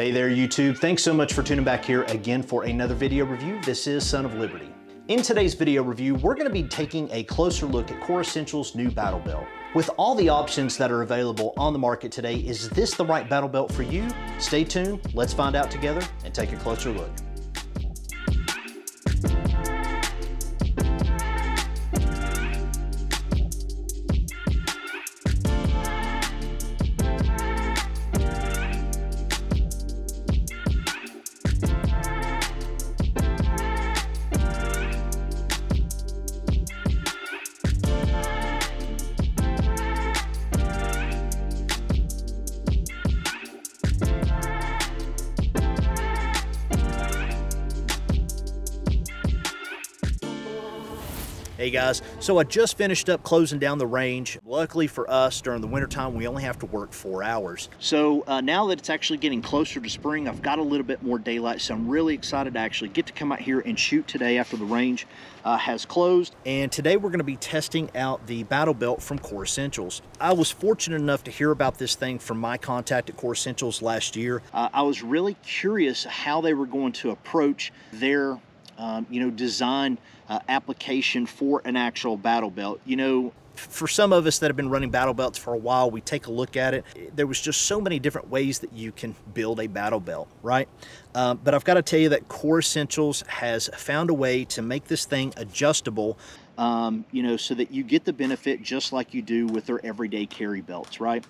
Hey there YouTube, thanks so much for tuning back here again for another video review. This is Son of Liberty. In today's video review, we're going to be taking a closer look at Core Essentials' new battle belt. With all the options that are available on the market today, is this the right battle belt for you? Stay tuned, let's find out together and take a closer look. Hey guys, so I just finished up closing down the range. Luckily for us, during the wintertime, we only have to work 4 hours. So now that it's actually getting closer to spring, I've got a little bit more daylight, so I'm really excited to actually get to come out here and shoot today after the range has closed. And today we're gonna be testing out the battle belt from Core Essentials. I was fortunate enough to hear about this thing from my contact at Core Essentials last year. I was really curious how they were going to approach their design application for an actual battle belt. You know, for some of us that have been running battle belts for a while, we take a look at it. There was just so many different ways that you can build a battle belt, right? But I've got to tell you that Core Essentials has found a way to make this thing adjustable, so that you get the benefit just like you do with their everyday carry belts, right?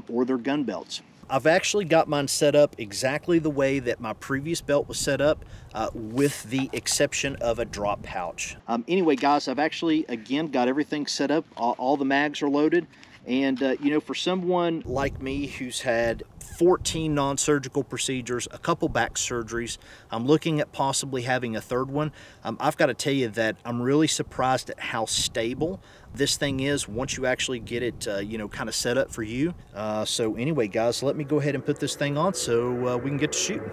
Or their gun belts. I've actually got mine set up exactly the way that my previous belt was set up, with the exception of a drop pouch. Anyway, guys, I've actually, again, got everything set up. All the mags are loaded. And, for someone like me who's had 14 non-surgical procedures, a couple back surgeries, I'm looking at possibly having a third one. I've got to tell you that I'm really surprised at how stable this thing is once you actually get it, kind of set up for you. So anyway, guys, let me go ahead and put this thing on so we can get to shooting.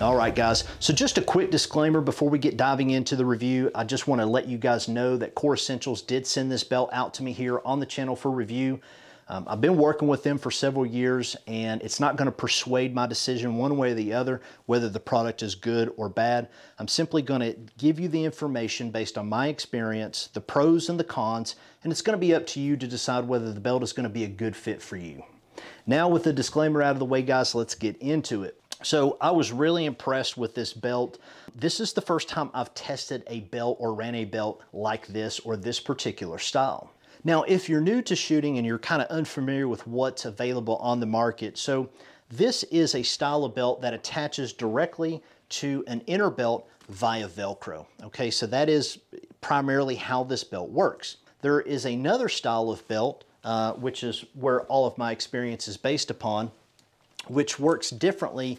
All right, guys, so just a quick disclaimer before we get diving into the review. I just want to let you guys know that Core Essentials did send this belt out to me here on the channel for review. I've been working with them for several years, and it's not going to persuade my decision one way or the other whether the product is good or bad. I'm simply going to give you the information based on my experience, the pros and the cons, and it's going to be up to you to decide whether the belt is going to be a good fit for you. Now, with the disclaimer out of the way, guys, let's get into it. So I was really impressed with this belt. This is the first time I've tested a belt or ran a belt like this or this particular style. Now, if you're new to shooting and you're kind of unfamiliar with what's available on the market, so this is a style of belt that attaches directly to an inner belt via Velcro. Okay, so that is primarily how this belt works. There is another style of belt, which is where all of my experience is based upon, which works differently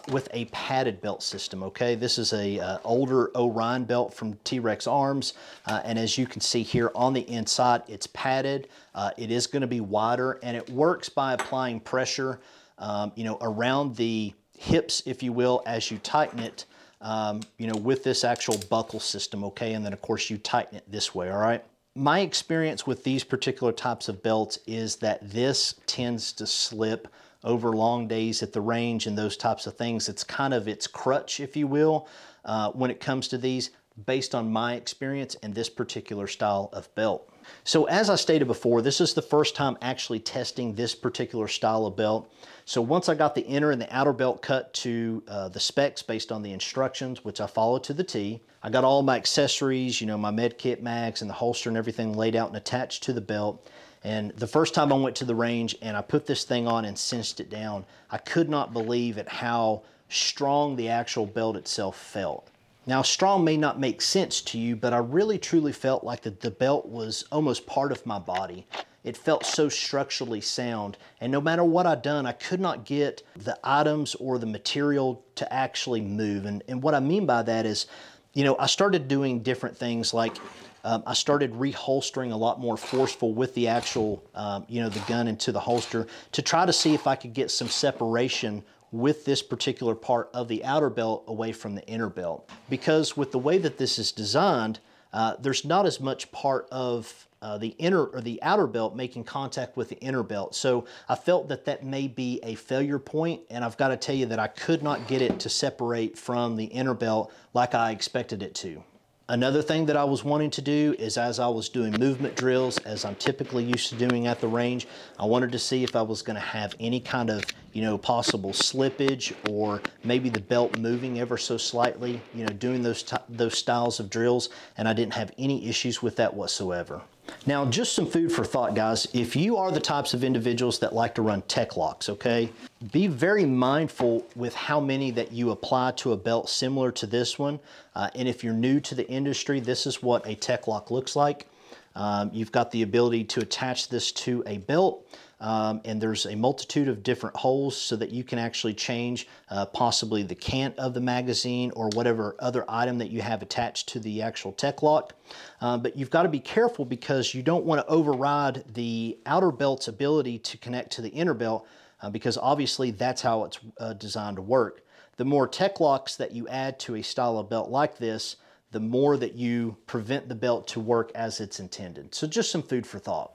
with a padded belt system, okay? This is a older Orion belt from T-Rex Arms, and as you can see here on the inside, it's padded. It is gonna be wider, and it works by applying pressure, you know, around the hips, if you will, as you tighten it, you know, with this actual buckle system, okay? And then of course you tighten it this way, all right? My experience with these particular types of belts is that this tends to slip over long days at the range and those types of things. It's kind of its crutch, if you will, when it comes to these, based on my experience in this particular style of belt. So as I stated before, this is the first time actually testing this particular style of belt. So once I got the inner and the outer belt cut to the specs based on the instructions, which I followed to the T, I got all my accessories, you know, my med kit, mags, and the holster and everything laid out and attached to the belt. And the first time I went to the range and I put this thing on and cinched it down, I could not believe at how strong the actual belt itself felt. Now, strong may not make sense to you, but I really truly felt like the belt was almost part of my body. It felt so structurally sound, and no matter what I'd done, I could not get the items or the material to actually move. And what I mean by that is, you know, I started doing different things like I started reholstering a lot more forceful with the actual, you know, the gun into the holster to try to see if I could get some separation with this particular part of the outer belt away from the inner belt. Because with the way that this is designed, there's not as much part of the inner or the outer belt making contact with the inner belt. So I felt that that may be a failure point, and I've got to tell you that I could not get it to separate from the inner belt like I expected it to. Another thing that I was wanting to do is, as I was doing movement drills, as I'm typically used to doing at the range, I wanted to see if I was going to have any kind of, you know, possible slippage or maybe the belt moving ever so slightly, you know, doing those styles of drills, and I didn't have any issues with that whatsoever. Now, just some food for thought, guys. If you are the types of individuals that like to run tech locks, okay, be very mindful with how many that you apply to a belt similar to this one. And if you're new to the industry, this is what a tech lock looks like. You've got the ability to attach this to a belt, and there's a multitude of different holes so that you can actually change possibly the cant of the magazine or whatever other item that you have attached to the actual tech lock. But you've got to be careful because you don't want to override the outer belt's ability to connect to the inner belt, because obviously that's how it's designed to work. The more tech locks that you add to a style of belt like this, the more that you prevent the belt to work as it's intended. So just some food for thought.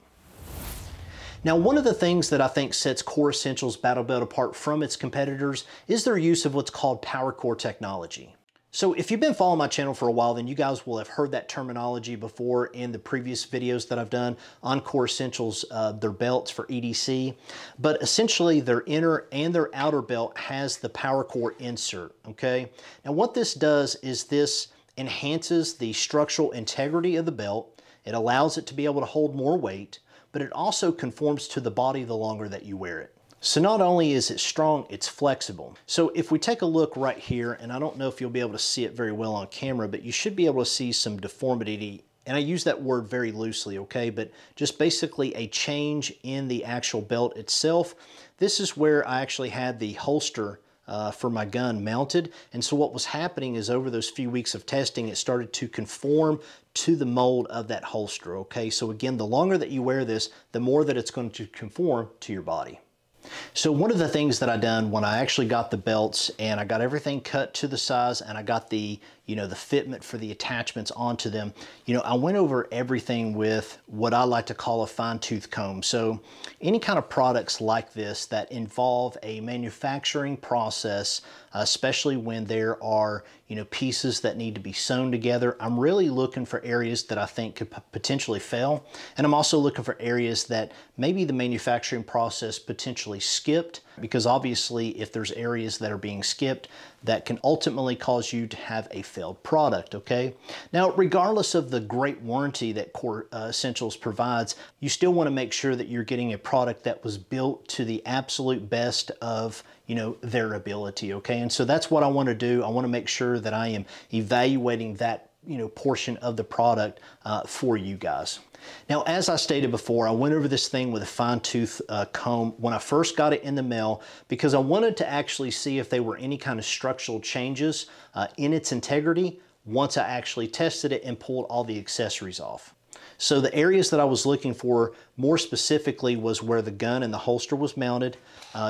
Now, one of the things that I think sets Core Essentials Battle Belt apart from its competitors is their use of what's called Power Core technology. So if you've been following my channel for a while, then you guys will have heard that terminology before in the previous videos that I've done on Core Essentials, their belts for EDC. But essentially their inner and their outer belt has the Power Core insert, okay? Now what this does is this enhances the structural integrity of the belt. It allows it to be able to hold more weight, but it also conforms to the body the longer that you wear it. So not only is it strong, it's flexible. So if we take a look right here, and I don't know if you'll be able to see it very well on camera, but you should be able to see some deformity, and I use that word very loosely, okay? But just basically a change in the actual belt itself. This is where I actually had the holster for my gun mounted, and so what was happening is over those few weeks of testing, it started to conform to the mold of that holster, okay? So again, the longer that you wear this, the more that it's going to conform to your body. So one of the things that I done when I actually got the belts and I got everything cut to the size and I got the, you know, the fitment for the attachments onto them, you know, I went over everything with what I like to call a fine-tooth comb. So any kind of products like this that involve a manufacturing process, especially when there are, you know, pieces that need to be sewn together, I'm really looking for areas that I think could potentially fail. And I'm also looking for areas that maybe the manufacturing process potentially skipped, because obviously if there's areas that are being skipped, that can ultimately cause you to have a failed product, okay? Now, regardless of the great warranty that Core Essentials provides, you still want to make sure that you're getting a product that was built to the absolute best of, you know, their ability, okay? And so that's what I want to do. I want to make sure that I am evaluating that portion of the product for you guys. Now, as I stated before, I went over this thing with a fine-tooth comb when I first got it in the mail because I wanted to actually see if there were any kind of structural changes in its integrity once I actually tested it and pulled all the accessories off. So the areas that I was looking for more specifically was where the gun and the holster was mounted,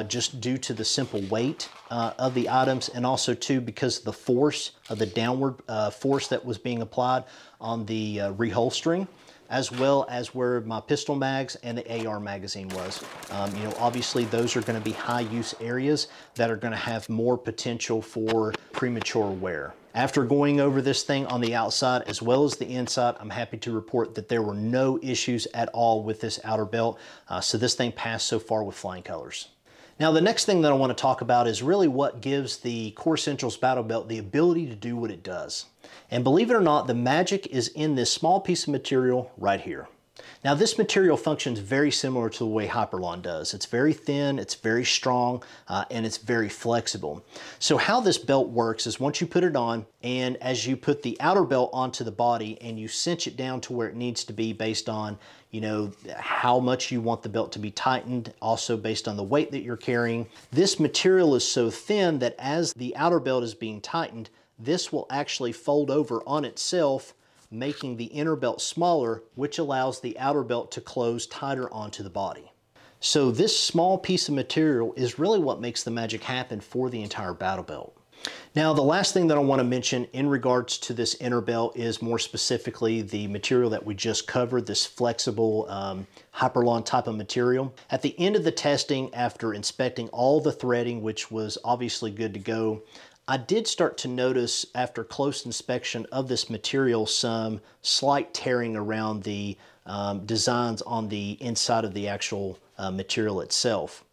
just due to the simple weight of the items, and also too because of the force of the downward force that was being applied on the reholstering, as well as where my pistol mags and the AR magazine was. Obviously those are going to be high use areas that are going to have more potential for premature wear. After going over this thing on the outside as well as the inside, I'm happy to report that there were no issues at all with this outer belt. So this thing passed so far with flying colors. Now, the next thing that I want to talk about is really what gives the Core Essentials Battle Belt the ability to do what it does. And believe it or not, the magic is in this small piece of material right here. Now, this material functions very similar to the way Hyperlon does. It's very thin, it's very strong, and it's very flexible. So how this belt works is once you put it on, and as you put the outer belt onto the body and you cinch it down to where it needs to be based on how much you want the belt to be tightened, also based on the weight that you're carrying. This material is so thin that as the outer belt is being tightened, this will actually fold over on itself, making the inner belt smaller, which allows the outer belt to close tighter onto the body. So this small piece of material is really what makes the magic happen for the entire battle belt. Now, the last thing that I want to mention in regards to this inner belt is more specifically the material that we just covered, this flexible Hyperlon type of material. At the end of the testing, after inspecting all the threading, which was obviously good to go, I did start to notice after close inspection of this material some slight tearing around the designs on the inside of the actual material itself.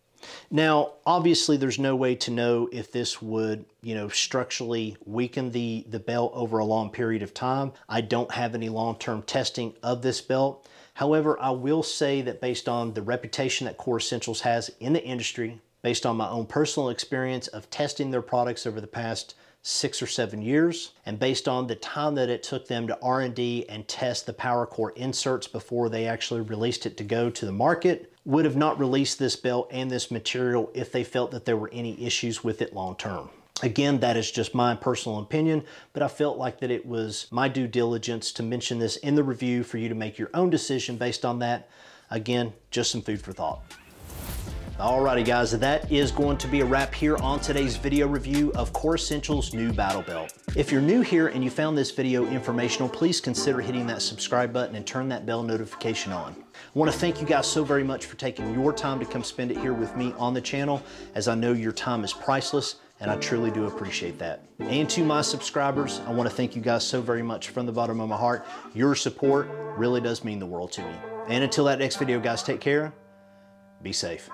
Now, obviously there's no way to know if this would, structurally weaken the belt over a long period of time. I don't have any long-term testing of this belt. However, I will say that based on the reputation that Core Essentials has in the industry, based on my own personal experience of testing their products over the past 6 or 7 years, and based on the time that it took them to R&D and test the Power Core inserts before they actually released it to go to the market, would have not released this belt and this material if they felt that there were any issues with it long term. Again, that is just my personal opinion, but I felt like that it was my due diligence to mention this in the review for you to make your own decision based on that. Again, just some food for thought. Alrighty guys, that is going to be a wrap here on today's video review of Core Essentials' new battle belt. If you're new here and you found this video informational, please consider hitting that subscribe button and turn that bell notification on. I want to thank you guys so very much for taking your time to come spend it here with me on the channel, as I know your time is priceless and I truly do appreciate that. And to my subscribers, I want to thank you guys so very much from the bottom of my heart. Your support really does mean the world to me. And until that next video, guys, take care, be safe.